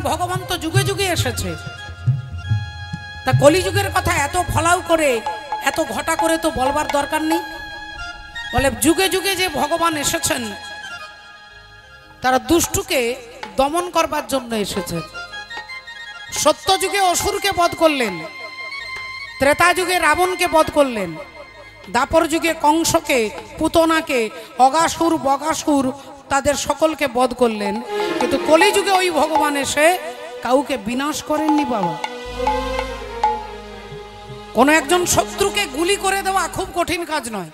ভগবান তো যুগে যুগে এসেছে, তা কলিযুগের কথা এত ফলাও করে এত ঘটা করে তো বলবার দরকার নেই। বলে যুগে যুগে যে ভগবান এসেছেন তারা দুষ্টুকে দমন করবার জন্য এসেছেন। সত্য যুগে অসুরকে বধ করলেন, ত্রেতা যুগে রাবণকে বধ করলেন, দাপর যুগে কংসকে, পুতনাকে, অগাসুর বগাসুর তাদের সকলকে বধ করলেন। কিন্তু কলিযুগে ওই ভগবান এসে কাউকে বিনাশ করেননি বাবা। কোন একজন শত্রুকে গুলি করে দেওয়া খুব কঠিন কাজ নয়।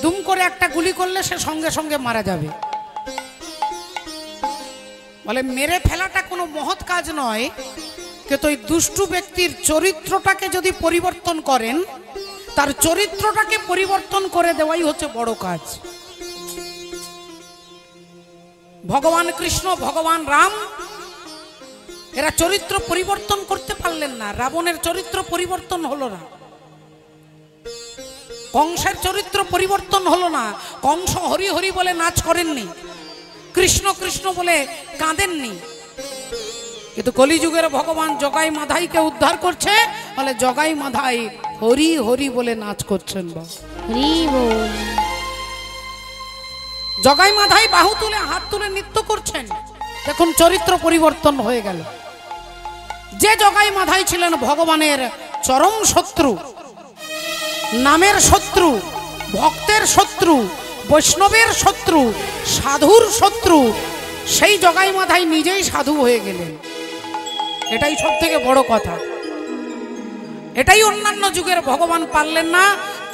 দুম করে একটা গুলি করলে সে সঙ্গে সঙ্গে মারা যাবে। বলে মেরে ফেলাটা কোনো মহৎ কাজ নয়, কিন্তু ওই দুষ্টু ব্যক্তির চরিত্রটাকে যদি পরিবর্তন করেন, তার চরিত্রটাকে পরিবর্তন করে দেওয়াই হচ্ছে বড় কাজ। ভগবান কৃষ্ণ, ভগবান রাম এরা চরিত্র পরিবর্তন করতে পারলেন না। রাবণের চরিত্র পরিবর্তন হলো না, কংসের চরিত্র পরিবর্তন হলো না। কংস হরি হরি বলে নাচ করেননি, কৃষ্ণ কৃষ্ণ বলে কাঁদেননি। কিন্তু কলিযুগের ভগবান জগাই মাধাইকে উদ্ধার করছে, বলে জগাই মাধাই হরি হরি বলে নাচ করছেন। জগাই মাধাই বাহু তুলে হাত তুলে নৃত্য করছেন। দেখুন চরিত্র পরিবর্তন হয়ে গেল। যে জগাই মাধাই ছিলেন ভগবানের চরম শত্রু, নামের শত্রু, ভক্তের শত্রু, বৈষ্ণবের শত্রু, সাধুর শত্রু, সেই জগাই মাধাই নিজেই সাধু হয়ে গেলেন। এটাই সব থেকে বড় কথা। এটাই অন্যান্য যুগের ভগবান পারলেন না।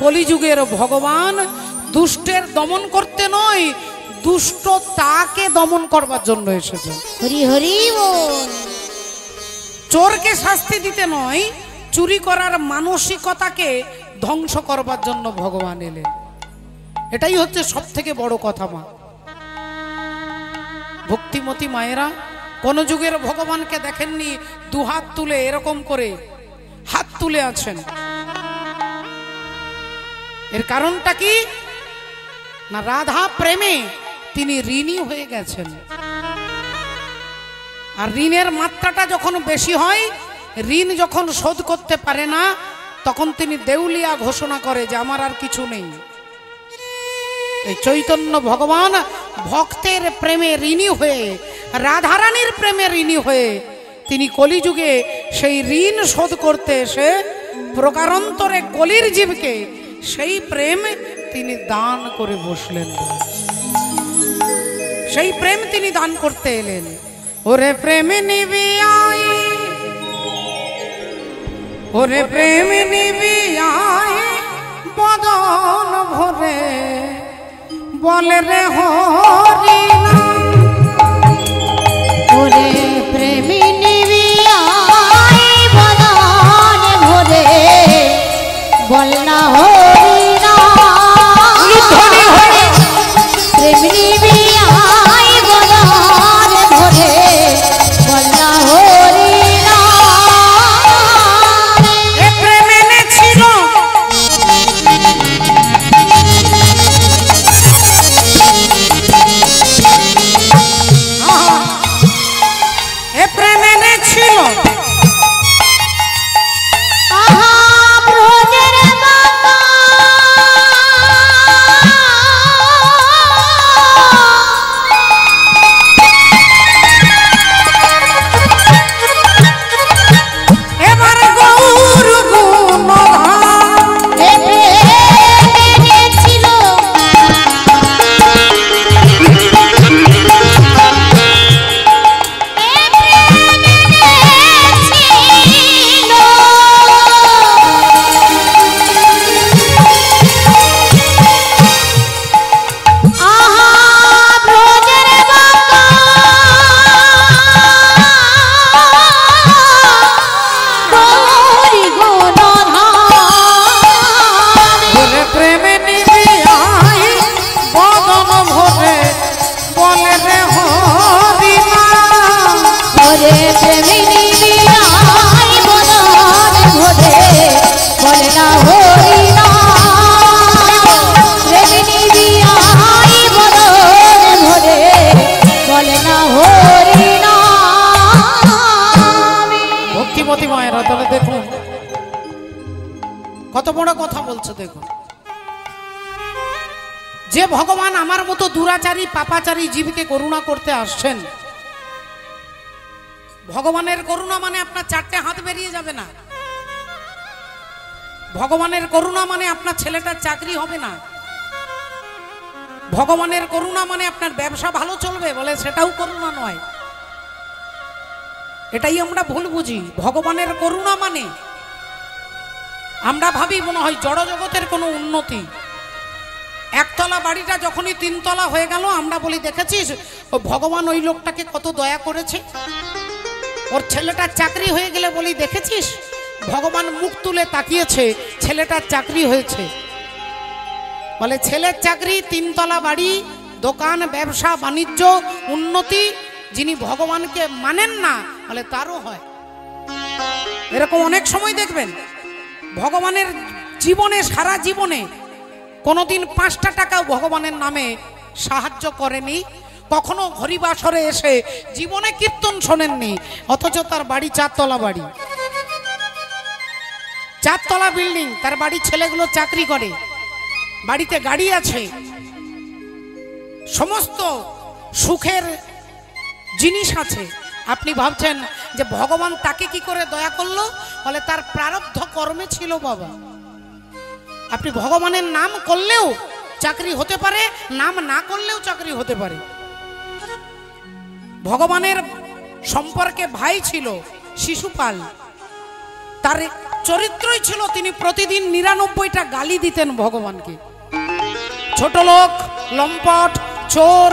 কলিযুগের ভগবান দুষ্টের দমন করতে নয়, দুষ্ট তাকে দমন করবার জন্য এসেছেন। হরি হরি বল। চোরকে শাস্তি দিতে নয়, চুরি করার মানসিকতাকে ধ্বংস করবার জন্য ভগবান এলেন। এটাই হচ্ছে সব থেকে বড় কথা। মা ভক্তিমতী মায়েরা, কোন যুগের ভগবানকে দেখেননি দুহাত তুলে এরকম করে হাত তুলে আছেন। এর কারণটা কি না, রাধা প্রেমে তিনি ঋণী হয়ে গেছেন। আর ঋণের মাত্রাটা যখন বেশি হয়, ঋণ যখন শোধ করতে পারে না, তখন তিনি দেউলিয়া ঘোষণা করে যে আমার আর কিছু নেই। এই চৈতন্য ভগবান ভক্তের প্রেমে ঋণী হয়ে, রাধারানীর প্রেমে ঋণী হয়ে তিনি কলিযুগে সেই ঋণ শোধ করতে এসে প্রকারান্তরে কলির জীবকে সেই প্রেম তিনি দান করে বসলেন। সেই প্রেম তিনি দান করতে এলেন। ওরে প্রেম নিবি আই, ওরে প্রেম নিবি আই বদন ভরে, বলে রে হরি নাম। ওরে প্রেম নিবি আই বদন ভরে, বল না হরি নাম। প্রেম নিবি আই বদন ভরে, বল না হরি নাম। এ প্রেম এনেছিল এ প্রেম এনেছিল বলে না হরি নাম। তাহলে দেখুন কত বড় কথা বলছে। দেখুন, যে ভগবান আমার মতো দুরাচারী পাপাচারী জীবকে করুণা করতে আসছেন, ভগবানের করুণা মানে আপনার চারটে হাত বেরিয়ে যাবে না, ভগবানের করুণা মানে আপনার ছেলেটার চাকরি হবে না, ভগবানের করুণা মানে আপনার ব্যবসা ভালো চলবে, বলে সেটাও করুণা নয়। এটাই আমরা ভুল বুঝি। ভগবানের করুণা মানে আমরা ভাবি মনে হয় জড় জগতের কোনো উন্নতি। একতলা বাড়িটা যখনই তিনতলা হয়ে গেল আমরা বলি দেখেছিস ও ভগবান ওই লোকটাকে কত দয়া করেছে। ওর ছেলেটার চাকরি হয়ে গেলে বলি দেখেছিস ভগবান মুখ তুলে তাকিয়েছে, ছেলেটার চাকরি হয়েছে। বলে ছেলের চাকরি, তিনতলা বাড়ি, দোকান, ব্যবসা বাণিজ্য, উন্নতি, যিনি ভগবানকে মানেন না বলে তারও হয়। এরকম অনেক সময় দেখবেন ভগবানের জীবনে, সারা জীবনে কোনোদিন 5টা টাকাও ভগবানের নামে সাহায্য করেনি, কখনো হরিবাসরে এসে জীবনে কীর্তন শোনেননি, অথচ তার বাড়ি 4তলা বাড়ি, 4তলা বিল্ডিং, তার বাড়ির ছেলেগুলো চাকরি করে, বাড়িতে গাড়ি আছে, সমস্ত সুখের জিনিস আছে। আপনি ভাবছেন যে ভগবান তাকে কি করে দয়া করলো? বলে তার প্রারব্ধ কর্মে ছিল বাবা। আপনি ভগবানের নাম করলেও চাকরি হতে পারে, নাম না করলেও চাকরি হতে পারে। ভগবানের সম্পর্কে ভাই ছিল শিশুপাল, তার চরিত্রই ছিল তিনি প্রতিদিন 99টা গালি দিতেন ভগবানকে। ছোট লোক, লম্পট, চোর,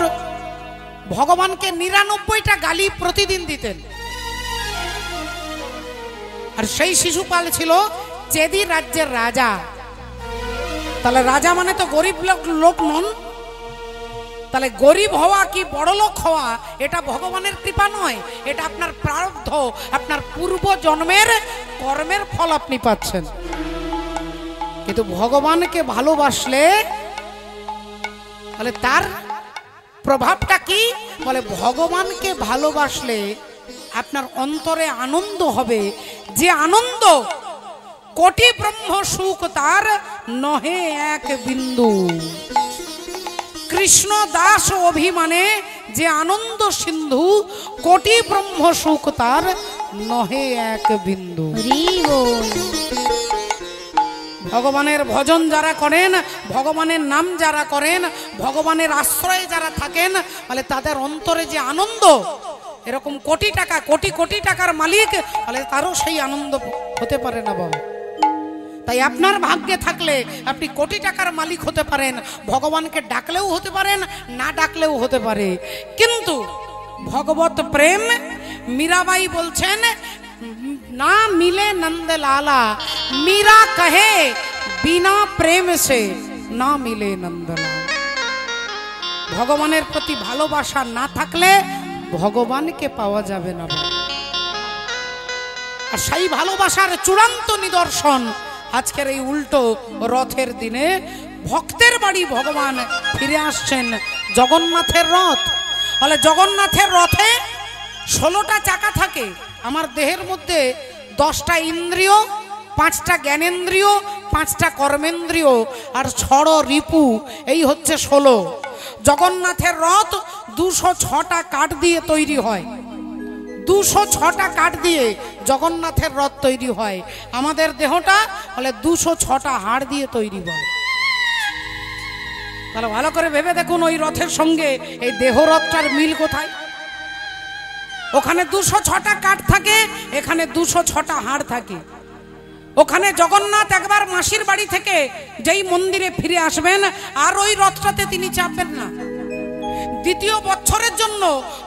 ভগবানকে 99টা গালি প্রতিদিন দিতেন। আর সেই শিশুপাল ছিল চেদি রাজ্যের রাজা। তাহলে রাজা মানে তো গরিব লোক নন। তাহলে গরিব হওয়া কি বড় লোক হওয়া এটা ভগবানের কৃপা নয়, এটা আপনার প্রারব্ধ, আপনার পূর্ব জন্মের কর্মের ফল আপনি পাচ্ছেন। কিন্তু ভগবানকে ভালোবাসলে বলে তার প্রভাবটা কি? বলে ভগবানকে ভালোবাসলে আপনার অন্তরে আনন্দ হবে, যে আনন্দ কোটি ব্রহ্ম সুখ তার নহে এক বিন্দু। কৃষ্ণ দাস অভিমানে যে আনন্দ সিন্ধু, কোটি ব্রহ্ম সুখ তার নহে এক বিন্দু। ভগবানের ভজন যারা করেন, ভগবানের নাম যারা করেন, ভগবানের আশ্রয়ে যারা থাকেন, বলে তাদের অন্তরে যে আনন্দ, এরকম কোটি টাকা, কোটি কোটি টাকার মালিক বলে তারও সেই আনন্দ হতে পারে না বাবা। তাই আপনার ভাগ্যে থাকলে আপনি কোটি টাকার মালিক হতে পারেন, ভগবানকে ডাকলেও হতে পারেন, না ডাকলেও হতে পারে। কিন্তু ভগবত প্রেম, মীরাবাই বলছেন না মিলে নন্দ লালা, মীরা কহে বিনা প্রেম সে না মিলে নন্দলাল। ভগবানের প্রতি ভালোবাসা না থাকলে ভগবানকে পাওয়া যাবে না। আর সেই ভালোবাসার চূড়ান্ত নিদর্শন আজকের এই উল্টো রথের দিনে ভক্তের বাড়ি ভগবান ফিরে আসছেন। জগন্নাথের রথ, বলে জগন্নাথের রথে 16টা চাকা থাকে। আমার দেহের মধ্যে 10টা ইন্দ্রিয়, 5টা জ্ঞানেন্দ্রিয়, 5টা কর্মেন্দ্রিয় আর 6 রিপু, এই হচ্ছে 16। জগন্নাথের রথ 206টা কাঠ দিয়ে তৈরি হয়, 206টা কাঠ দিয়ে জগন্নাথের রথ তৈরি হয়। আমাদের দেহটা বলে 206টা হাড় দিয়ে তৈরি হয়। তাহলে ভালো করে ভেবে দেখুন ওই রথের সঙ্গে এই দেহ রথটার মিল কোথায়? ওখানে 206টা কাঠ থাকে, এখানে 206টা হাড় থাকে। ওখানে জগন্নাথ একবার মাসির বাড়ি থেকে যেই মন্দিরে ফিরে আসবেন আর ওই রথটাতে তিনি চাপবেন না। দ্বিতীয় বছরের জন্য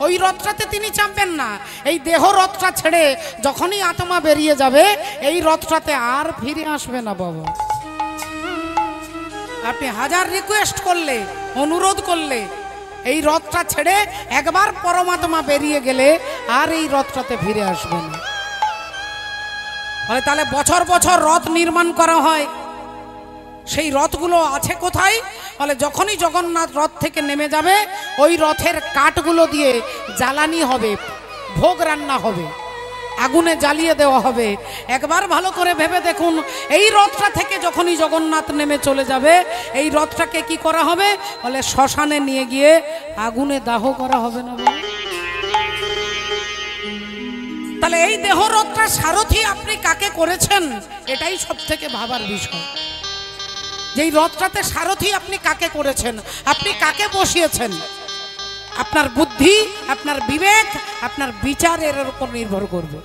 ওই রথটাতে তিনি চাপবেন না। এই দেহ রথটা ছেড়ে যখনই আত্মা বেরিয়ে যাবে এই রথটাতে আর ফিরে আসবে না বাবা। আপনি হাজার রিকোয়েস্ট করলে, অনুরোধ করলে, এই রথটা ছেড়ে একবার পরমাত্মা বেরিয়ে গেলে আর এই রথটাতে ফিরে আসবে না। তাহলে বছর বছর রথ নির্মাণ করা হয়, সেই রথগুলো আছে কোথায়? বলে যখনই জগন্নাথ রথ থেকে নেমে যাবে ওই রথের কাঠগুলো দিয়ে জ্বালানি হবে, ভোগ রান্না হবে। আগুনে জ্বালিয়ে দেওয়া হবে। একবার ভালো করে ভেবে দেখুন, এই রথটা থেকে যখনই জগন্নাথ নেমে চলে যাবে, এই রথটাকে কি করা হবে? বলে শ্মশানে নিয়ে গিয়ে আগুনে দাহ করা হবে না? তাহলে এই দেহ রথটা সারথি আপনি কাকে করেছেন, এটাই সব থেকে ভাবার বিষয়। যেই রথটাতে সারথি আপনি কাকে করেছেন, আপনি কাকে বসিয়েছেন? আপনার বুদ্ধি, আপনার বিবেক, আপনার বিচারের উপর নির্ভর করবে।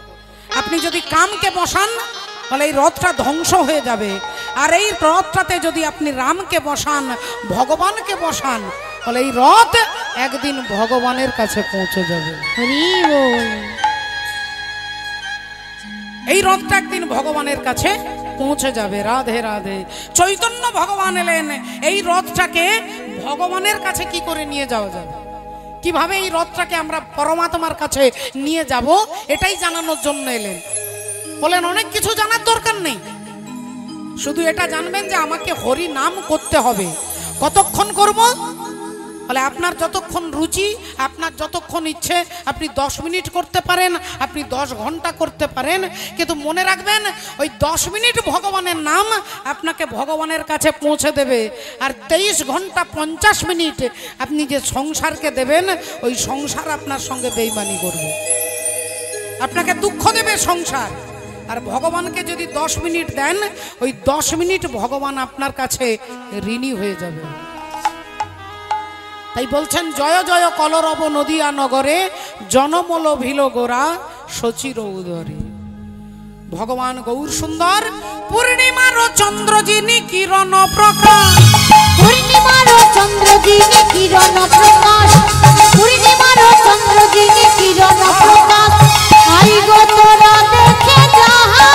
আপনি যদি কামকে বসান, তাহলে এই রথটা ধ্বংস হয়ে যাবে। আর এই রথটাতে যদি আপনি রামকে বসান, ভগবানকে বসান, তাহলে এই রথ একদিন ভগবানের কাছে পৌঁছে যাবে। হরি বল। এই রথটা একদিন ভগবানের কাছে পৌঁছে যাবে। রাধে রাধে। চৈতন্য ভগবান এলেন এই রথটাকে ভগবানের কাছে কি করে নিয়ে যাওয়া যাবে, কিভাবে এই রথটাকে আমরা পরমাত্মার কাছে নিয়ে যাব, এটাই জানানোর জন্য এলেন। বলেন অনেক কিছু জানার দরকার নেই, শুধু এটা জানবেন যে আমাকে হরি নাম করতে হবে। কতক্ষণ করব? বলে আপনার যতক্ষণ রুচি, আপনার যতক্ষণ ইচ্ছে, আপনি 10 মিনিট করতে পারেন, আপনি 10 ঘন্টা করতে পারেন, কিন্তু মনে রাখবেন ওই 10 মিনিট ভগবানের নাম আপনাকে ভগবানের কাছে পৌঁছে দেবে। আর 23 ঘন্টা 50 মিনিট আপনি যে সংসারকে দেবেন, ওই সংসার আপনার সঙ্গে বেইমানি করবে, আপনাকে দুঃখ দেবে সংসার। আর ভগবানকে যদি 10 মিনিট দেন, ওই 10 মিনিট ভগবান আপনার কাছে ঋণী হয়ে যাবে। তাই বলছেন জয় জয় কলরব নদিয়া নগরে, জনমল ভিল গোরা সচির উদরে। ভগবান গৌর সুন্দর পূর্ণিমার চন্দ্র যিনি কিরণ প্রকাশ, পূর্ণিমার চন্দ্র যিনি কিরণ প্রকাশ, পূর্ণিমার চন্দ্র যিনি কিরণ প্রকাশ, আই গো তোরা দেখে যাহা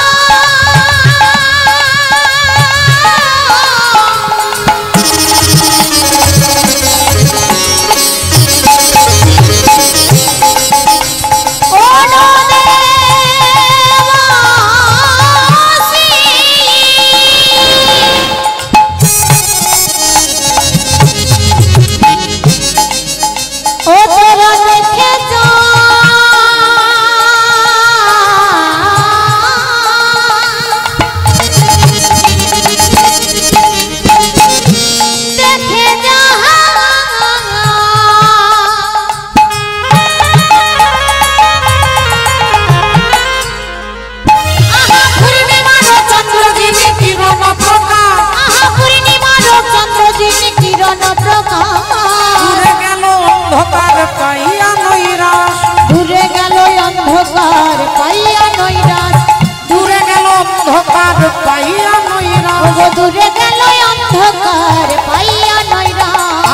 দূরে গেল অন্ধকার পাইয়া নয়রা,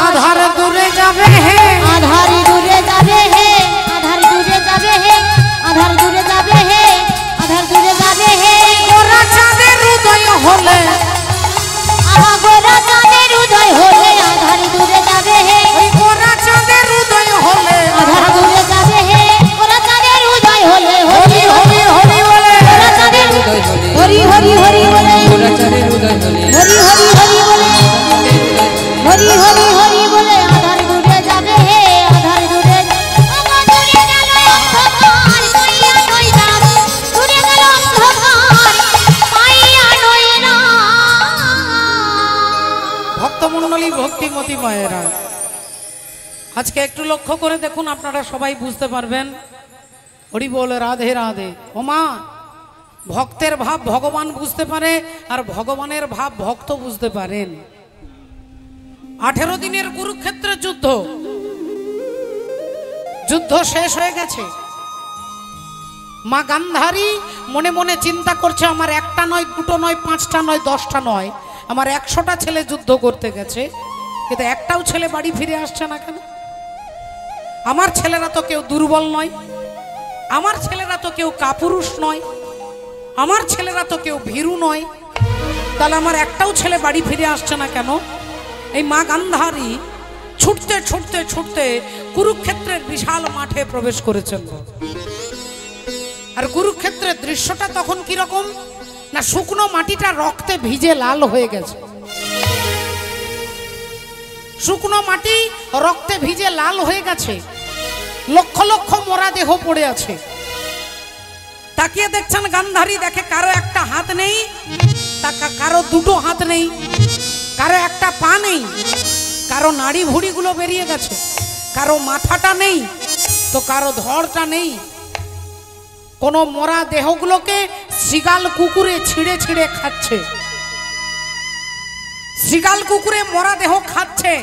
আধার দূরে যাবে হে, আধার দূরে যাবে হে, আধার দূরে যাবে হে, আধার দূরে যাবে হে, আধার দূরে যাবে হে। গোরা চাঁদের উদয় হলে, আহা গোরা চাঁদের উদয় হলে, আধার দূরে যাবে হে, ওই গোরা চাঁদের উদয় হলে, আধার দূরে যাবে হে, গোরা চাঁদের উদয় হলে, হরি হরি হরি বলে, গোরা চাঁদের উদয় হলে, হরি হরি হরি বলে, গোরা চাঁদের উদয় হলে, হরি হরি হরি বলে, হরি হরি হরি বলে, আধার দূরে যাবে হে, আধার দূরে। ওগো দূরে গেল অন্ধকার পাইয়া নয়রা, দূরে গেল অন্ধকার পাইয়া নয়রা। ভক্তমণ্ডলী ভক্তিমতী মায়েরা, আজকে একটু লক্ষ্য করে দেখুন, আপনারা সবাই বুঝতে পারবেন। হরি বল, রাধে রাধে। ও মা, ভক্তের ভাব ভগবান বুঝতে পারে, আর ভগবানের ভাব ভক্ত বুঝতে পারেন। 18 দিনের কুরুক্ষেত্রের যুদ্ধ, যুদ্ধ শেষ হয়ে গেছে। মা গান্ধারী মনে মনে চিন্তা করছে, আমার একটা নয়, দুটো নয়, 5টা নয়, 10টা নয়, আমার 100টা ছেলে যুদ্ধ করতে গেছে, কিন্তু একটাও ছেলে বাড়ি ফিরে আসছে না কেন? আমার ছেলেরা তো কেউ দুর্বল নয়, আমার ছেলেরা তো কেউ কাপুরুষ নয়, আমার ছেলেরা তো কেউ ভীরু নয়, তাহলে আমার একটাও ছেলে বাড়ি ফিরে আসছে না কেন? এই মা গান্ধারী ছুটতে ছুটতে ছুটতে কুরুক্ষেত্রের বিশাল মাঠে প্রবেশ করেছেন। আর কুরুক্ষেত্রের দৃশ্যটা তখন কিরকম না, শুকনো মাটিটা রক্তে ভিজে লাল হয়ে গেছে। শুকনো মাটি রক্তে ভিজে লাল হয়ে গেছে, লক্ষ লক্ষ মরা দেহ পড়ে আছে। তাকিয়ে দেখছেন গান্ধারী, দেখে কারো একটা হাত নেই, কারো দুটো হাত নেই, কারো একটা পা নেই, কারো নাড়ি ভুড়িগুলো বেরিয়ে গেছে, কারো মাথাটা নেই, তো কারো ধড়টা নেই। কোন মরা দেহগুলোকে শৃগাল কুকুরে ছিঁড়ে ছিঁড়ে খাচ্ছে। শৃগাল কুকুরে মরা দেহ খাচ্ছে,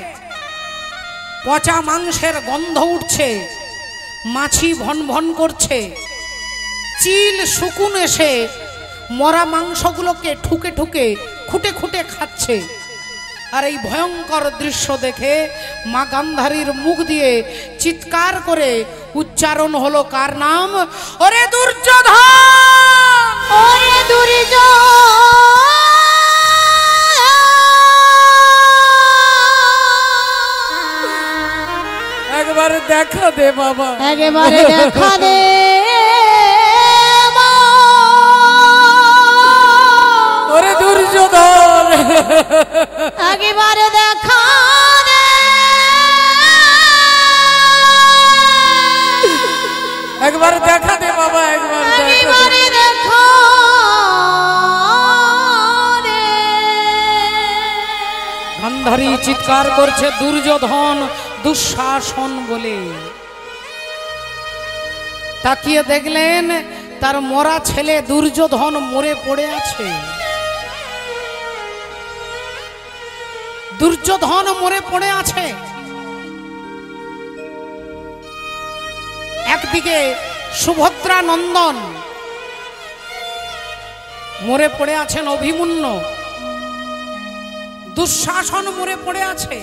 পচা মাংসের গন্ধ উঠছে, মাছি ভন ভন করছে, চিল শুকুন এসে মরা মাংসগুলোকে ঠুকে ঠুকে খুঁটে খুঁটে খাচ্ছে। আর এই ভয়ঙ্কর দৃশ্য দেখে মা গান্ধারীর মুখ দিয়ে চিৎকার করে উচ্চারণ হলো কার নাম? ওরে দুর্যোধন, ওরে দুর্যোধন, একবার দেখা দে বাবা, একেবারে দেখা দে মা। ওরে দুর্যোধন, একেবারে দেখা দে, একবার দেখা দে বাবা, একবার একেবারে দেখা দে। গান্ধারী চিৎকার করছে দুর্যোধন দুঃশাসন বলে। তাকিয়ে দেখলেন তার মরা ছেলে দুর্যোধন মরে পড়ে আছে। দুর্যোধন মরে পড়ে আছে। একদিকে সুভদ্রা নন্দন মরে পড়ে আছেন, অভিমন্যু, দুঃশাসন মরে পড়ে আছে।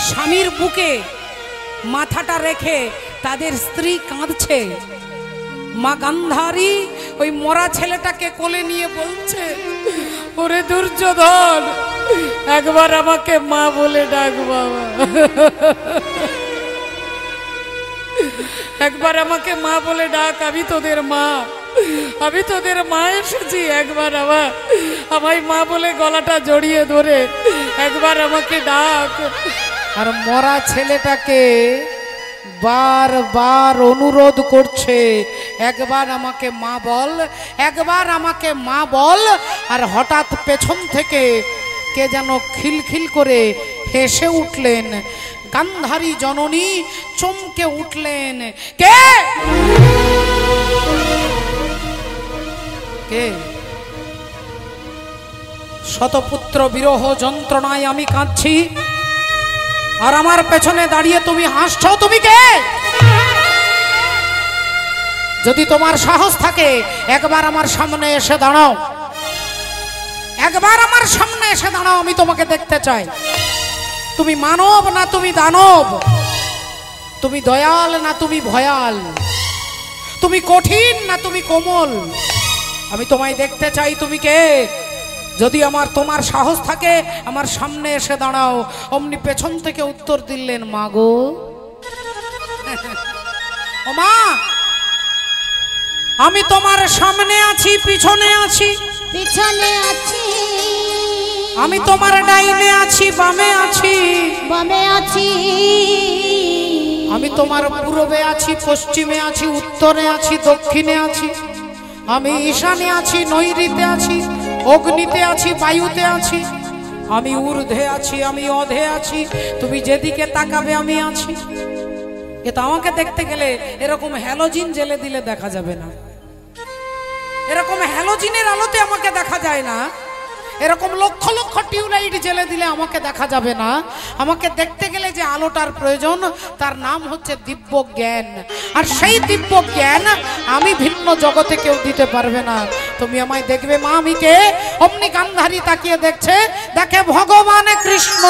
স্বামীর বুকে মাথাটা রেখে তাদের স্ত্রী কাঁদছে। মা গান্ধারী ওই মরা ছেলেটাকে কোলে নিয়ে বলছে, ওরে দুর্যোধন, একবার আমাকে মা বলে ডাক বাবা, একবার আমাকে মা বলে ডাক, আমি তোদের মা, আমি তোদের মা এসেছি, একবার আমায় মা বলে গলাটা জড়িয়ে ধরে একবার আমাকে ডাক। আর মরা ছেলেটাকে বারবার অনুরোধ করছে, একবার আমাকে মা বল, একবার আমাকে মা বল। আর হঠাৎ পেছন থেকে কে যেন খিলখিল করে হেসে উঠলেন। গান্ধারী জননী চমকে উঠলেন। কে কে? শতপুত্র বিরহ যন্ত্রণায় আমি কাঁদছি, আর আমার পেছনে দাঁড়িয়ে তুমি হাসছো, তুমি কে? যদি তোমার সাহস থাকে একবার আমার সামনে এসে দাঁড়াও, একবার আমার সামনে এসে দাঁড়াও, আমি তোমাকে দেখতে চাই। তুমি মানব না তুমি দানব, তুমি দয়াল না তুমি ভয়াল, তুমি কঠিন না তুমি কোমল, আমি তোমায় দেখতে চাই, তুমি কে? যদি তোমার সাহস থাকে আমার সামনে এসে দাঁড়াও। অমনি পেছন থেকে উত্তর দিলেন, মা গো, ও মা, আমি তোমার সামনে আছি, পিছনে আছি, পিছনে আছি, আমি তোমার ডাইনে আছি, বামে আছি, বামে আছি, আমি তোমার পূর্বে আছি, পশ্চিমে আছি, উত্তরে আছি, দক্ষিণে আছি, আমি ঈশানে আছি, নৈঋত্যে আছি, অগ্নিতে আছি, বায়ুতে আছি, আমি ঊর্ধ্বে আছি, আমি অধে আছি, তুমি যেদিকে তাকাবে আমি আছি। কিন্তু আমাকে দেখতে গেলে এরকম হ্যালোজিন জেলে দিলে দেখা যাবে না, এরকম হ্যালোজিনের আলোতে আমাকে দেখা যায় না, এরকম লক্ষ লক্ষ টিউবলাইট জেলে দিলে আমাকে দেখা যাবে না। আমাকে দেখতে গেলে যে আলোটার প্রয়োজন তার নাম হচ্ছে দিব্য জ্ঞান। আর সেই দিব্য জ্ঞান আমি ভিন্ন জগতে কেউ দিতে পারবে না। তুমি আমায় দেখবে মা, আমি কে? অমনি গান্ধারী তাকিয়ে দেখছে, দেখে ভগবান কৃষ্ণ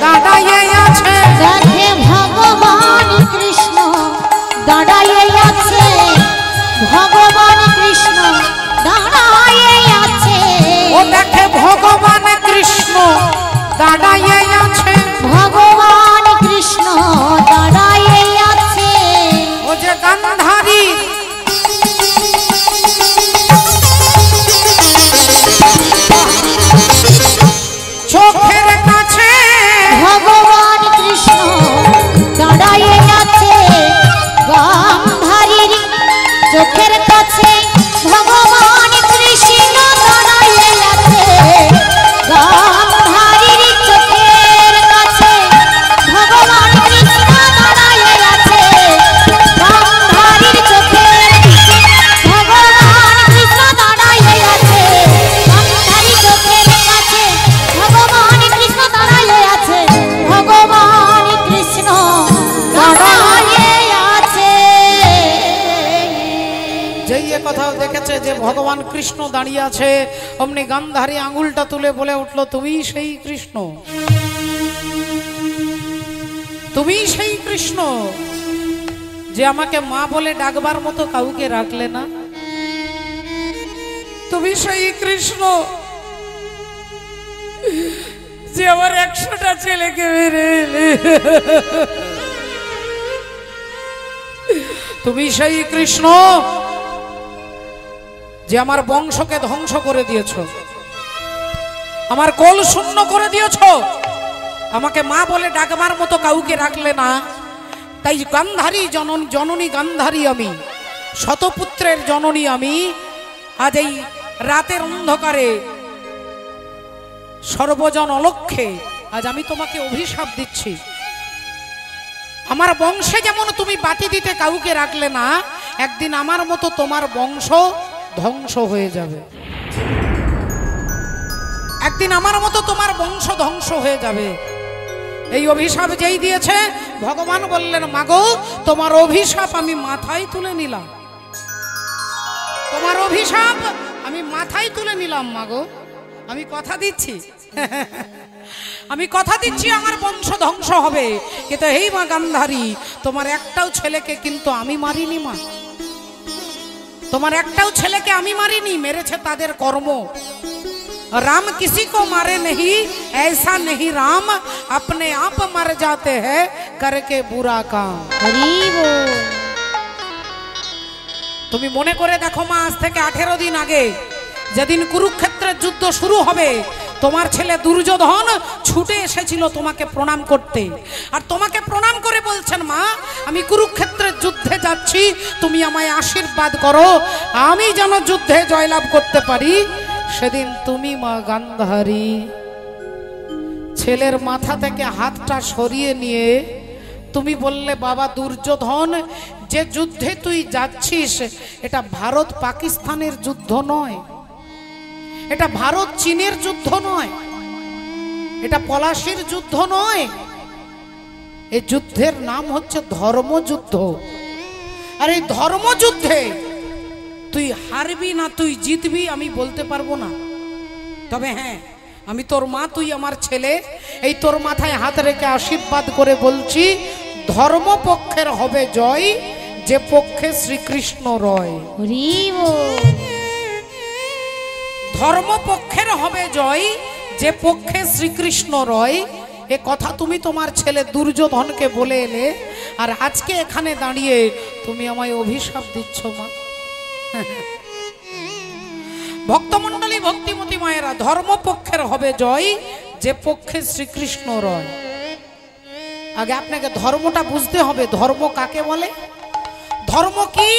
দাঁড়াইয়ে আছে, দেখে ভগবান কৃষ্ণ দাঁড়াইয়ে আছে, ভগবান কৃষ্ণ দাঁড়াইয়ে আছে, ও দেখে ভগবান কৃষ্ণ দাঁড়াইয়ে আছে, ভগবান কৃষ্ণ দাঁড়াইয়ে আছে। ও যে গান্ধারী চোখের কাছে ভগবান কৃষ্ণ দাঁড়াইয়ে আছে, গান্ধারীর চোখের কাছে ভগবান কৃষ্ণ দাঁড়াইয়া আছে গান্ধারীর চোখের কাছে ভগবান কৃষ্ণ দাঁড়াইয়া আছে গান্ধারীর চোখের কাছে ভগবান কৃষ্ণ দাঁড়াইয়া আছে গান্ধারীর চোখের কাছে ভগবান কৃষ্ণ দাঁড়াইয়া আছে ভগবান কৃষ্ণ দাঁড়াইয়া আছে। যেই এ কথাও দেখেছে যে ভগবান কৃষ্ণ দাঁড়িয়ে আছে, অমনি গান্ধারী আঙুলটা তুলে বলে উঠলো, তুমি সেই কৃষ্ণ, তুমি সেই কৃষ্ণ যে আমাকে মা বলে ডাকবার মতো কাউকে রাখলে না, তুমি সেই কৃষ্ণ যে আমার 100টা ছেলেকে মেরে এলে, তুমি সেই কৃষ্ণ যে আমার বংশকে ধ্বংস করে দিয়েছ, আমার কোল শূন্য করে দিয়েছ, আমাকে মা বলে ডাকবার মতো কাউকে রাখলে না। তাই গান্ধারী জননী গান্ধারী আমি, শতপুত্রের জননী আমি, আজ এই রাতের অন্ধকারে সর্বজন অলক্ষ্যে আজ আমি তোমাকে অভিশাপ দিচ্ছি। আমার বংশে যেমন তুমি বাতি দিতে কাউকে রাখলে না, একদিন আমার মতো তোমার বংশ ধ্বংস হয়ে যাবে, একদিন আমার মতো তোমার বংশ ধ্বংস হয়ে যাবে। এই অভিশাপ যেই দিয়েছে ভগবান বললেন, মাগো তোমার অভিশাপ আমি মাথায় তুলে নিলাম, তোমার অভিশাপ আমি মাথায় তুলে নিলাম মাগো, আমি কথা দিচ্ছি আমি কথা দিচ্ছি আমার বংশ ধ্বংস হবে, কিন্তু এই মা গান্ধারী তোমার একটাও ছেলেকে কিন্তু আমি মারিনি মা, তোমার একটাও ছেলেকে আমি মারিনি, মেরেছে তাদের কর্ম। राम किसी को मारे नहीं, ऐसा नहीं राम अपने आप मर जाते हैं करके बुरा काम। তুমি মনে করে দেখো মা, আজ থেকে 18 দিন আগে যেদিন কুরুক্ষেত্রের যুদ্ধ শুরু হবে, তোমার ছেলে দুর্যোধন ছুটে এসেছিল তোমাকে প্রণাম করতে, আর তোমাকে প্রণাম করে বলছেন, মা আমি কুরুক্ষেত্রের যুদ্ধে যাচ্ছি, তুমি আমায় আশীর্বাদ করো, আমি যেন যুদ্ধে জয়লাভ করতে পারি। সেদিন তুমি মা গান্ধারী ছেলের মাথা থেকে হাতটা সরিয়ে নিয়ে তুমি বললে, বাবা দুর্যোধন, যে যুদ্ধে তুই যাচ্ছিস এটা ভারত পাকিস্তানের যুদ্ধ নয়, এটা ভারত চীনের যুদ্ধ নয়, এটা পলাশির যুদ্ধ নয়, এই যুদ্ধের নাম হচ্ছে ধর্মযুদ্ধ। আর এই ধর্মযুদ্ধে তুই হারবি না তুই জিতবি আমি বলতে পারবো না, তবে হ্যাঁ আমি তোর মা, তুই আমার ছেলে, এই তোর মাথায় হাত রেখে আশীর্বাদ করে বলছি, ধর্মপক্ষের হবে জয়, যে পক্ষে শ্রীকৃষ্ণ রয়। ধর্মপক্ষের হবে জয়, যে পক্ষে শ্রীকৃষ্ণ রয়। এ কথা তুমি তোমার ছেলে দুর্যোধনকে বলে এলে, আর আজকে এখানে দাঁড়িয়ে তুমি আমায় অভিশাপ দিচ্ছ মা। ভক্তমণ্ডলী, ভক্তিমতী মায়েরা, ধর্মপক্ষের হবে জয়, যে পক্ষে শ্রীকৃষ্ণ রয়। আগে আপনাকে ধর্মটা বুঝতে হবে, ধর্ম কাকে বলে, ধর্ম কি।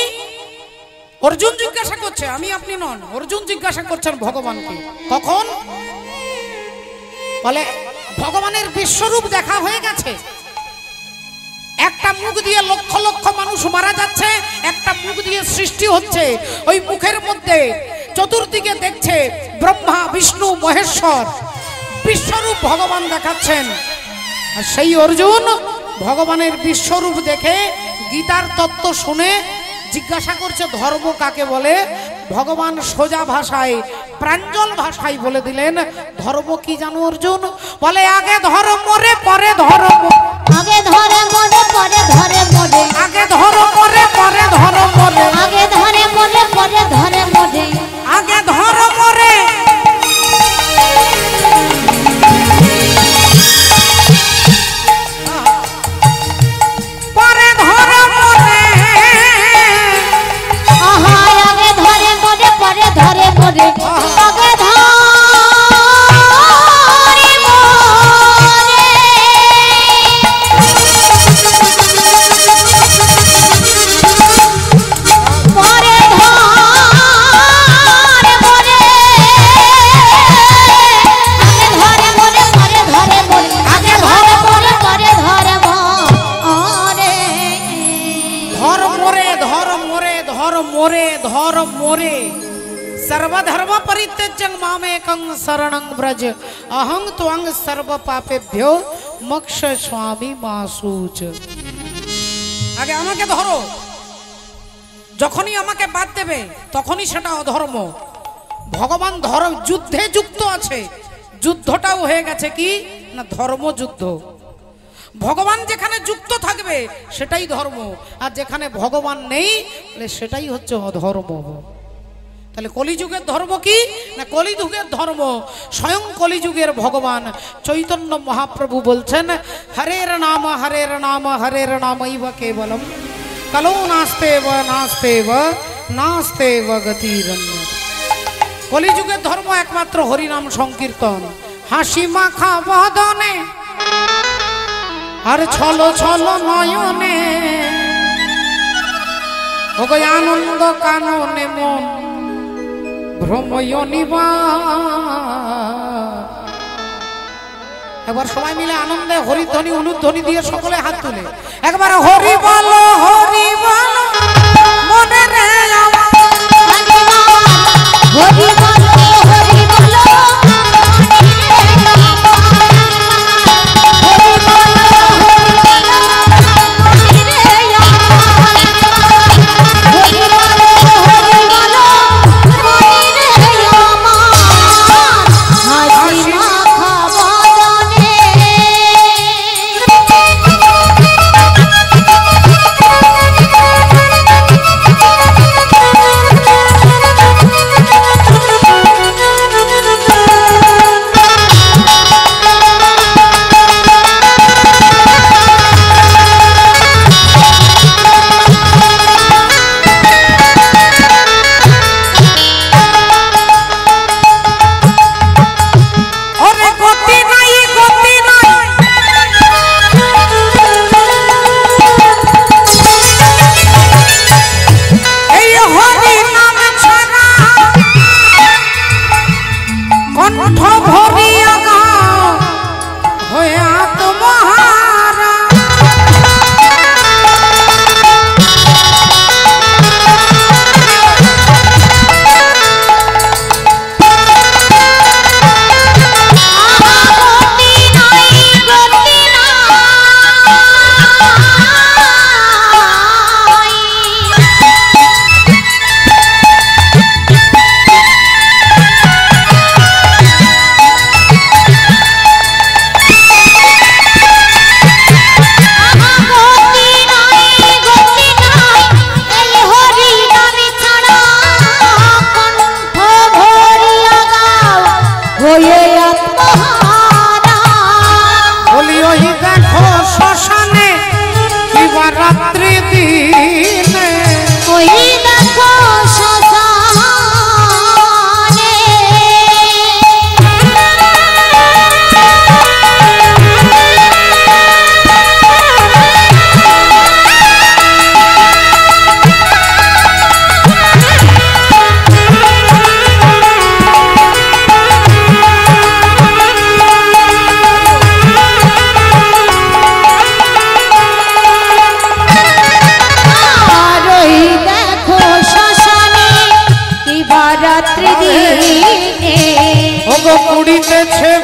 অর্জুন জিজ্ঞাসা করছে, আমি আপনি নন, অর্জুন জিজ্ঞাসা করছেন ভগবানকে। কখন বলে, ভগবানের বিশ্বরূপ দেখা হয়ে গেছে, একটা মুখ দিয়ে লক্ষ লক্ষ মানুষ মারা যাচ্ছে, একটা মুখ দিয়ে সৃষ্টি হচ্ছে, ওই মুখের মধ্যে চতুর্দিকে দেখছে ব্রহ্মা বিষ্ণু মহেশ্বর, বিশ্বরূপ ভগবান দেখাচ্ছেন। আর সেই অর্জুন ভগবানের বিশ্বরূপ দেখে গীতার তত্ত্ব শুনে জিজ্ঞাসা করছে ধর্ম কাকে বলে। ভগবান সোজা ভাষায়, প্রাঞ্জল ভাষায় বলে দিলেন, ধর্ম কি জানো অর্জুন? বলে, আগে ধর্ম রে পরে ধর্ম, আগে ধরে মরে পরে ধরে মরে, আগে ধর্ম রে পরে ধর্ম রে, আগে ধরে মরে পরে ধরে মরে, আগে ধর্ম রে পরে ধর্ম রে, আহা আগে ধরে মরে পরে ধরে মরে, আগে ধরে মরে। মোরে ধর মোরে ধর মোরে ধর মোরে सर्वधर्म परित्यज्य मामेकं शरणं व्रज अहं त्वं सर्व पापेभ्यो मोक्ष स्वामी मासूच। আগে আমাকে ধরো, যখনই আমাকে বাদ দেবে তখনই সেটা অধর্ম। ভগবান ধর্ম যুদ্ধে যুক্ত আছে, যুদ্ধটাও হয়ে গেছে কি না ধর্মযুদ্ধ। ভগবান যেখানে যুক্ত থাকবে সেটাই ধর্ম, আর যেখানে ভগবান নেই সেটাই হচ্ছে অধর্ম। তাহলে কলিযুগের ধর্ম কি না কলিযুগের ধর্ম স্বয়ং কলিযুগের ভগবান চৈতন্য মহাপ্রভু বলছেন হরের নাম হরের নাম হরের নামৈব কেবলম কলো নাস্তেব নাস্তেব নাস্তেব গতিরন্য। কলিযুগের ধর্ম একমাত্র হরিনাম সংকীর্তন, হাসি মাখা বদনে আর ছলো ছলো নয়নে ওগো আনন্দ কাননে মন ভ্রময়নিবা। একবার সবাই মিলে আনন্দে হরিধ্বনি অনুধ্বনি দিয়ে সকলে হাত তুলে একবার হরি বলো মনে রে হরি বলো হরি বলো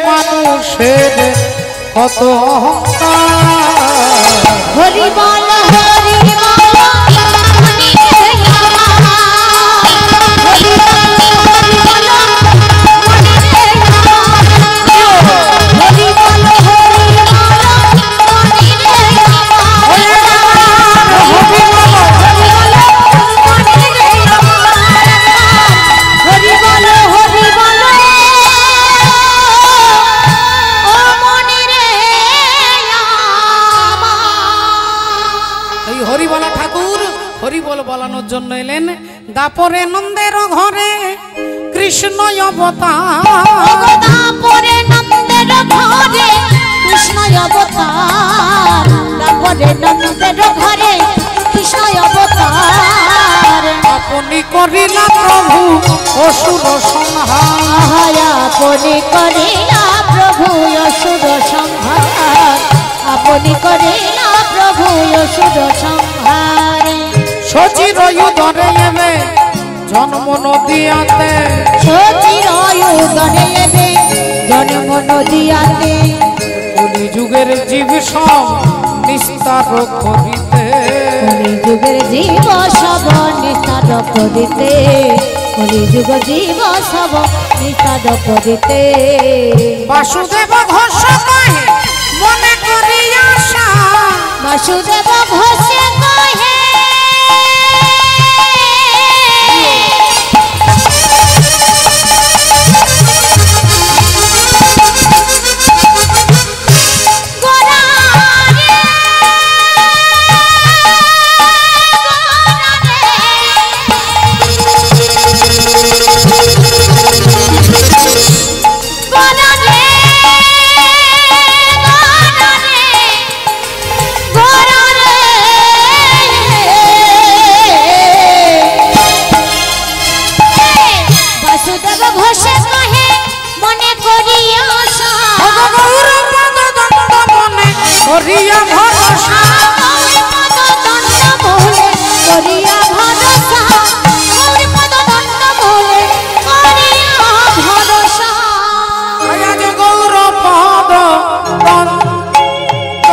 মানুষের কত হরি বল হরি বল বলানোর জন্য এলেন দাপরে নন্দের ঘরে কৃষ্ণ অবতার। দাপরে নন্দের ঘরে কৃষ্ণ অবতার, দাপরে নন্দের ঘরে কৃষ্ণ অবতার। আপনি করিলা প্রভু অসুর সংহার, আপনি করিলা প্রভু অসুর সংহার, আপনি করিলা প্রভু অসুর সংহার। জন্ম নদিয়াতে সতীর উদরে এবে জন্ম নদিয়াতে কলি যুগের জীব সব নিস্তার করিতে কলিযুগের জীব সব নিস্তার করিতে কলিযুগ জীব সব নিস্তার করিতে বাসুদেব ঘোষ কহে মনে করি আশা বাসুদেব ঘোষ কহে করিয়া ভরসা করিয়া ভরসা গৌর পদ দণ্ড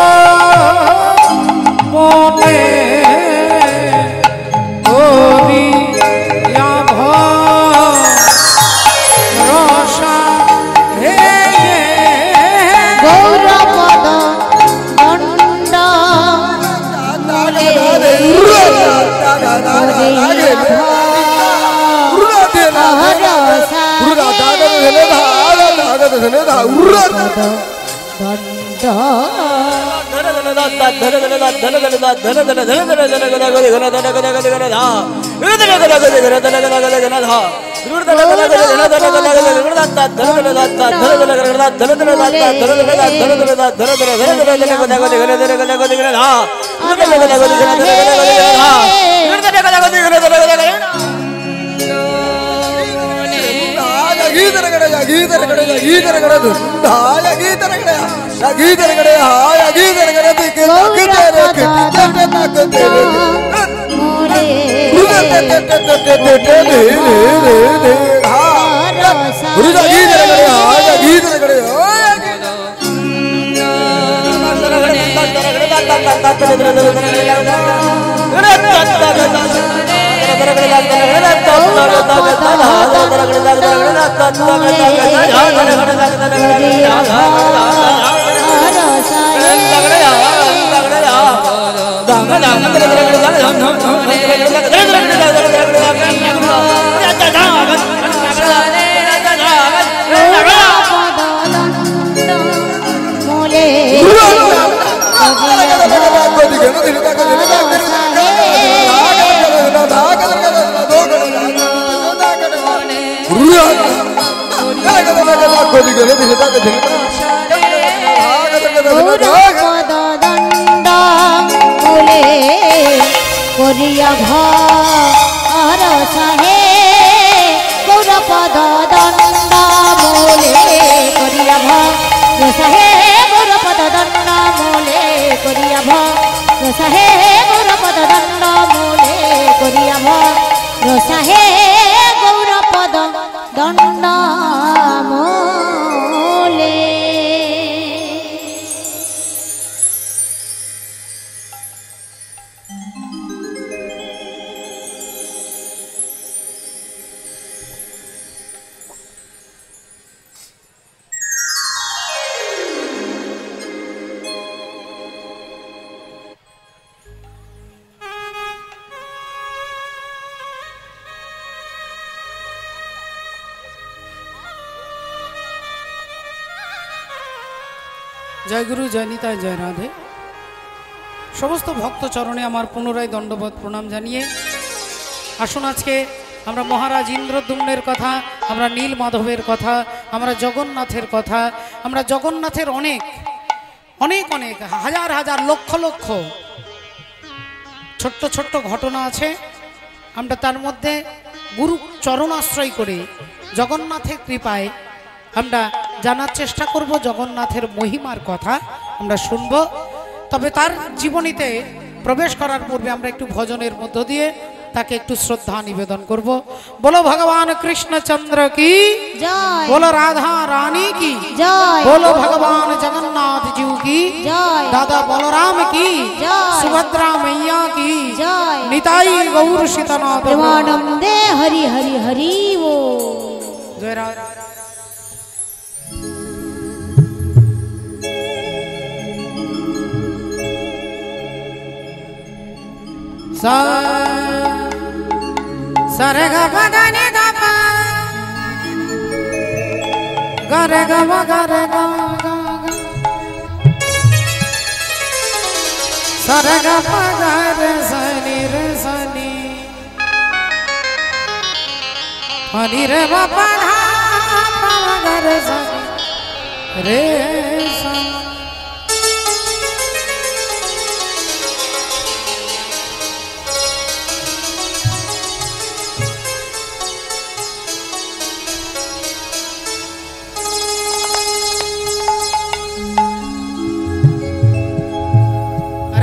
বলে করিয়া ভরসা আজ গৌর পদ মনে করিয়া ভরসা হে গৌর পদ করিয়া ভরসা হে গৌর পদ দণ্ড মূলে করিয়া ভরসা হে গৌর পদ দণ্ড মূলে করিয়া ভরসা হে গৌর পদ দণ্ড মূলে করিয়া ভরসা হে গৌর পদ দণ্ড মূলে। জয় গুরু, জয় নিতাই, জয় রাধে। সমস্ত ভক্ত চরণে আমার পুনরায় দণ্ডবোধ প্রণাম জানিয়ে আসুন আজকে আমরা মহারাজ ইন্দ্রদ্যুম্নের কথা, আমরা নীল মাধবের কথা, আমরা জগন্নাথের কথা, আমরা জগন্নাথের অনেক অনেক অনেক হাজার হাজার লক্ষ লক্ষ ছোট্ট ছোট্ট ঘটনা আছে। আমরা তার মধ্যে গুরু চরণাশ্রয় করে জগন্নাথের কৃপায় আমরা জানার চেষ্টা করব, জগন্নাথের মহিমার কথা আমরা শুনব। তবে তার জীবনীতে প্রবেশ করার পূর্বে আমরা একটু ভজনের মধ্য দিয়ে তাকে একটু শ্রদ্ধা নিবেদন করব। বলো ভগবান কৃষ্ণচন্দ্র কি জয়, বলো রাধা রানী কি জয়, बोलो भगवान जगन्नाथ जी की জয়, दादा बलराम की जय। सुभद्रा मैया की জয়। निताई गौर सीतानाथ प्रेमानंदे हरि हरि हरि वो जय राधे। सरे ग बदने दपा गरे ग गरे ग सरे ग गरे सनी रे सनी हनी रे बापा धा गरे सनी रे सनी।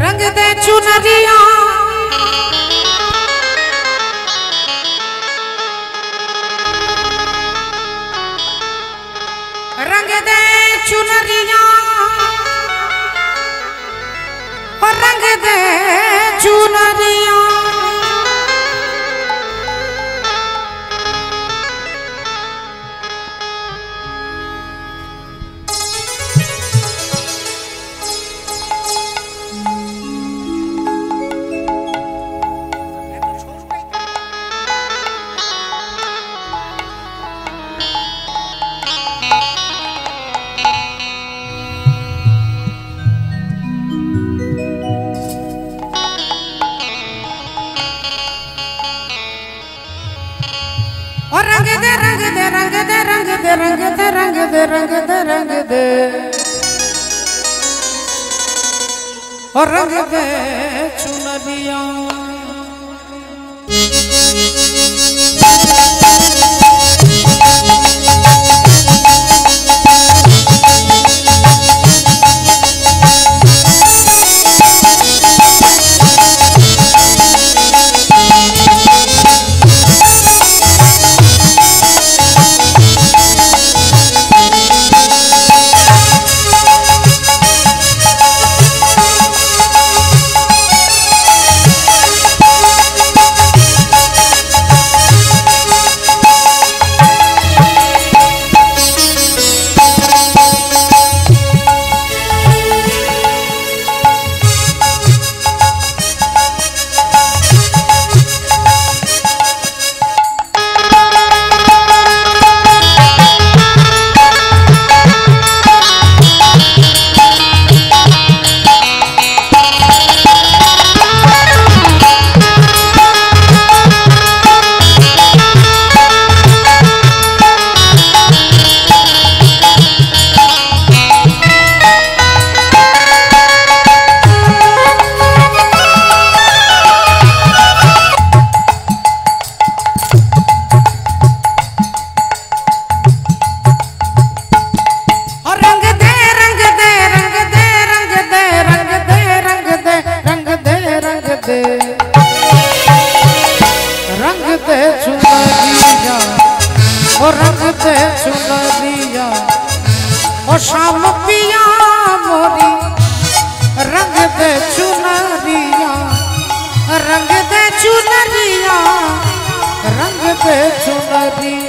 रंग दे चुनरिया रंग दे चुनरिया रंग दे चुनरिया और रंग दे रंग दे रंग दे रंग दे रंग दे रंग दे रंग दे रंग दे और रंग दे चुनरिया चुनरिया ओ शाम पिया मोरी रंग दे चुनरिया रंग दे चुनरिया रंग दे चुनरिया।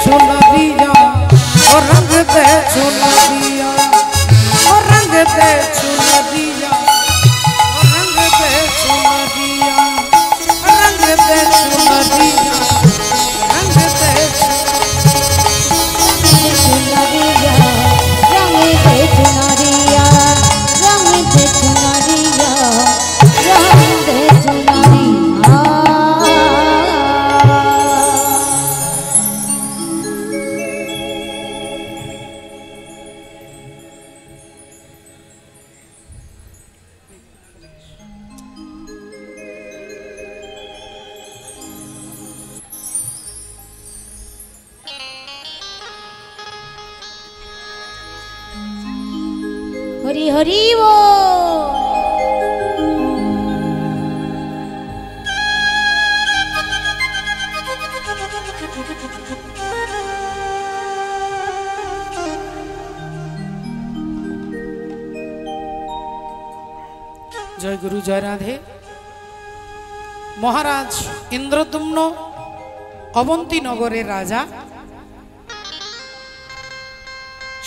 चुनरी रंग दे चुनरी। हरि हरि बोल। जय गुरु जय राधे। महाराज इंद्रद्युम्न अवंती नगरेर राजा।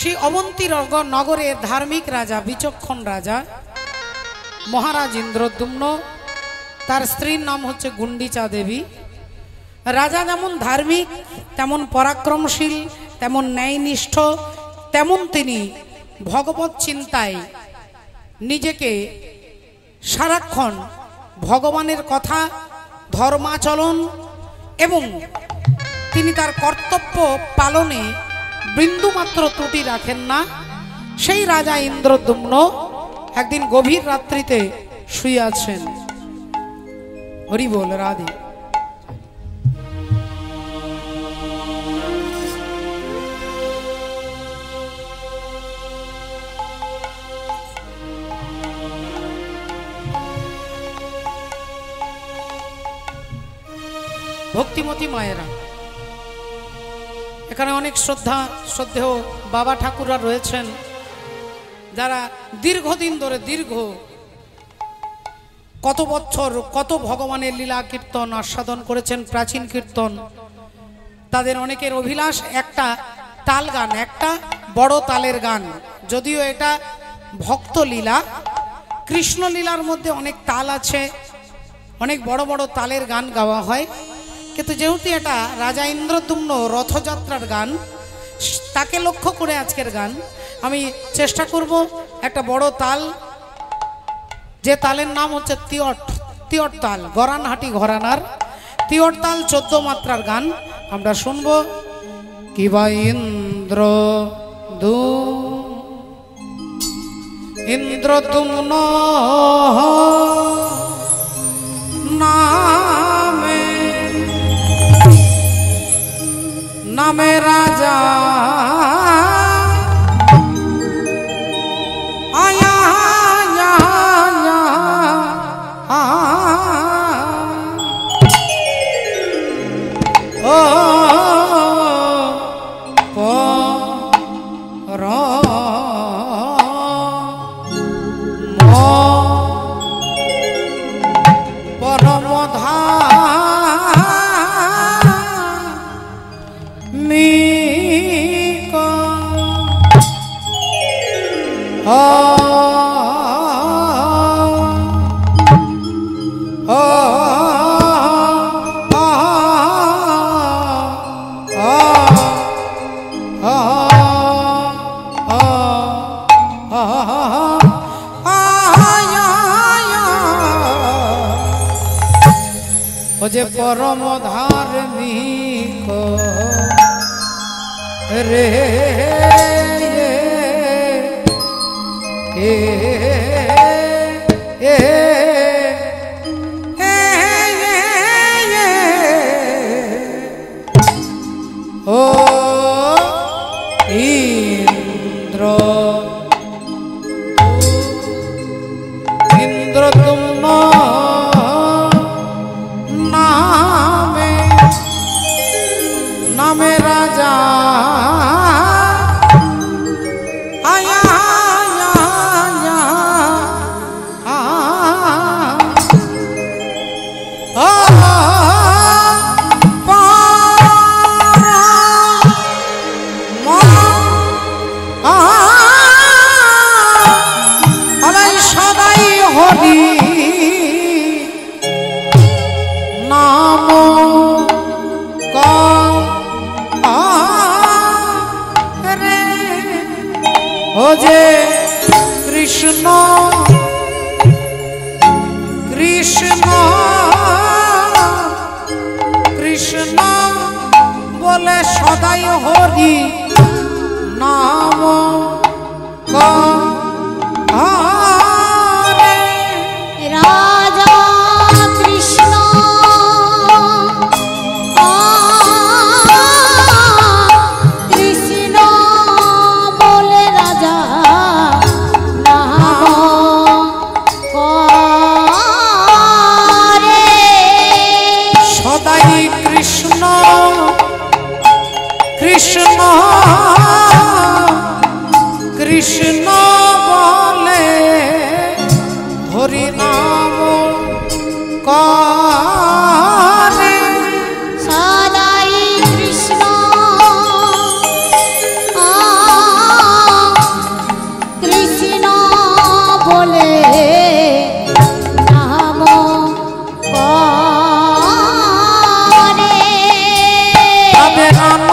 সেই অবন্তী নগরের ধার্মিক রাজা বিচক্ষণ রাজা মহারাজ ইন্দ্রদ্যুম্ন, তার স্ত্রীর নাম হচ্ছে গুন্ডিচা দেবী। রাজা যেমন ধার্মিক, তেমন পরাক্রমশীল, তেমন ন্যায়নিষ্ঠ, তেমন তিনি ভগবত চিন্তায় নিজেকে সারাক্ষণ ভগবানের কথা, ধর্মাচরণ এবং তিনি তার কর্তব্য পালনে বিন্দুমাত্র ত্রুটি রাখেন না। সেই রাজা ইন্দ্রদ্যুম্ন একদিন গভীর রাত্রিতে শুয়ে আছেন। হরি বল রাধে। ভক্তিমতী মায়েরা, এখানে অনেক শ্রদ্ধেয় বাবা ঠাকুররা রয়েছেন, যারা দীর্ঘদিন ধরে কত বছর কত ভগবানের লীলা কীর্তন আস্বাদন করেছেন, প্রাচীন কীর্তন। তাদের অনেকের অভিলাষ একটা তাল গান, একটা বড় তালের গান। যদিও এটা ভক্ত লীলা, কৃষ্ণ লীলার মধ্যে অনেক তাল আছে, অনেক বড় বড় তালের গান গাওয়া হয়। কিন্তু যেহেতু এটা রাজা ইন্দ্রদ্যুম্ন রথযাত্রার গান, তাকে লক্ষ্য করে আজকের গান। আমি চেষ্টা করব একটা বড় তাল, যে তালের নাম হচ্ছে তিয়ট তাল, গরানহাটি ঘরানার তিয়ট তাল 14 মাত্রার গান আমরা শুনবো। কিবা ইন্দ্র इंद्रदुम्न नामे नामे राजा आया आया आया ओ जे परम धार्मिक रे ओ इंद्र इंद्रदुम्न नामे राजा आया आया आया সদাই হরি নাম ও যে কৃষ্ণ কৃষ্ণ কৃষ্ণ বলে সদাই হরি নাম রাজা কৃষ্ণ কৃষ্ণ বলে রাজা নাম করে সদাই কৃষ্ণ কৃষ্ণ কৃষ্ণ বলে হরি নাম করে সদাই কৃষ্ণ কৃষ্ণ বলে নাম করে তবে নাম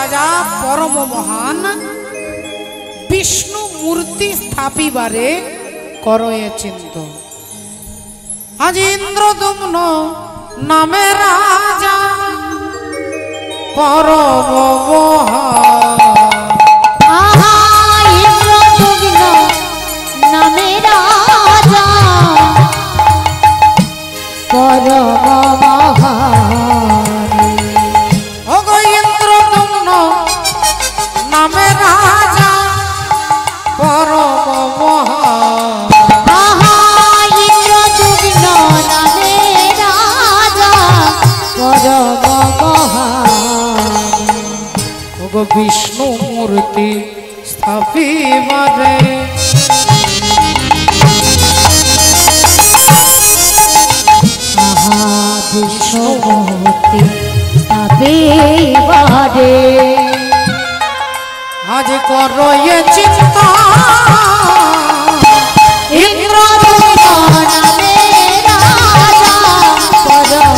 রাজা পরম মহান বিষ্ণু মূর্তি স্থাপিবারে করয়ে চিন্ত। আজ ইন্দ্রদম্ন নামে রাজা পরম মহান। আহা ইন্দ্রদম্ন নামে রাজা পরম মহান। ওগো ইন্দ্রদম্ন নামে রাজা পরম মহান। আহা ইন্দ্রদম্ন নামে রাজা পরম মহান। ওগো বিষ্ণু মূর্তি স্থাপিবারে আহা বিষ্ণু মূর্তি স্থাপিবারে আজ করয়ে চিন্তা ইন্দ্রদম্ন নামে রাজা পরম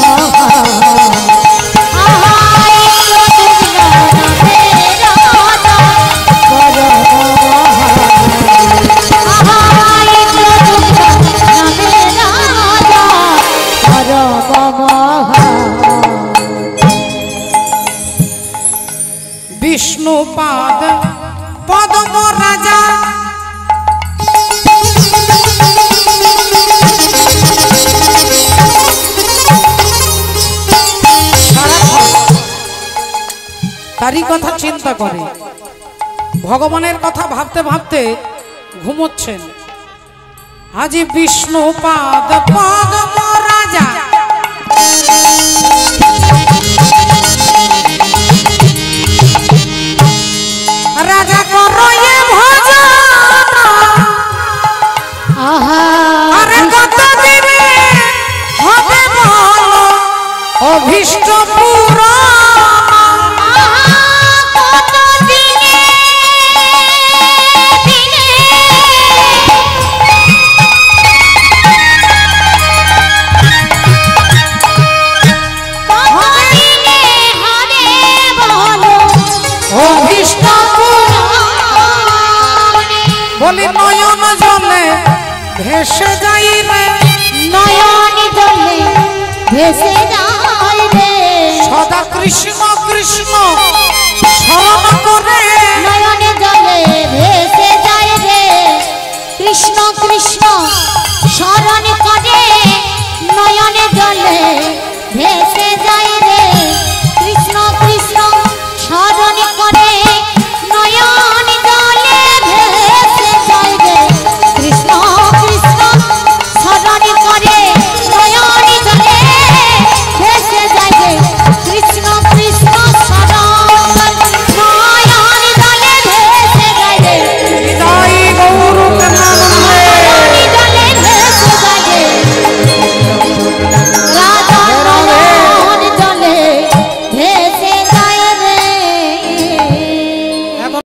মহান। আহা ইন্দ্রদম্ন নামে রাজা পরম মহান। আহা ইন্দ্রদম্ন নামে রাজা পরম মহান। বিষ্ণুপাদ পদ্ম রাজা তারই কথা চিন্তা করে, ভগবানের কথা ভাবতে ভাবতে ঘুমোচ্ছেন। আজ বিষ্ণুপাদ পদ্ম রাজা রাজা করয়ে ভজন। আহা আরে কত দিনে হবে বলো অভীষ্ট পূরণ। কত দিনে দিনে কত দিনে হবে বলো অভীষ্ট বলি নয়ন জলে ভেসে যাই রে, নয়ন জলে ভেসে যায় রে। সদা কৃষ্ণ কৃষ্ণ স্মরণ করে। নয়ন জলে ভেসে যায় রে, কৃষ্ণ কৃষ্ণ স্মরণ করে। নয়ন জলে ভেসে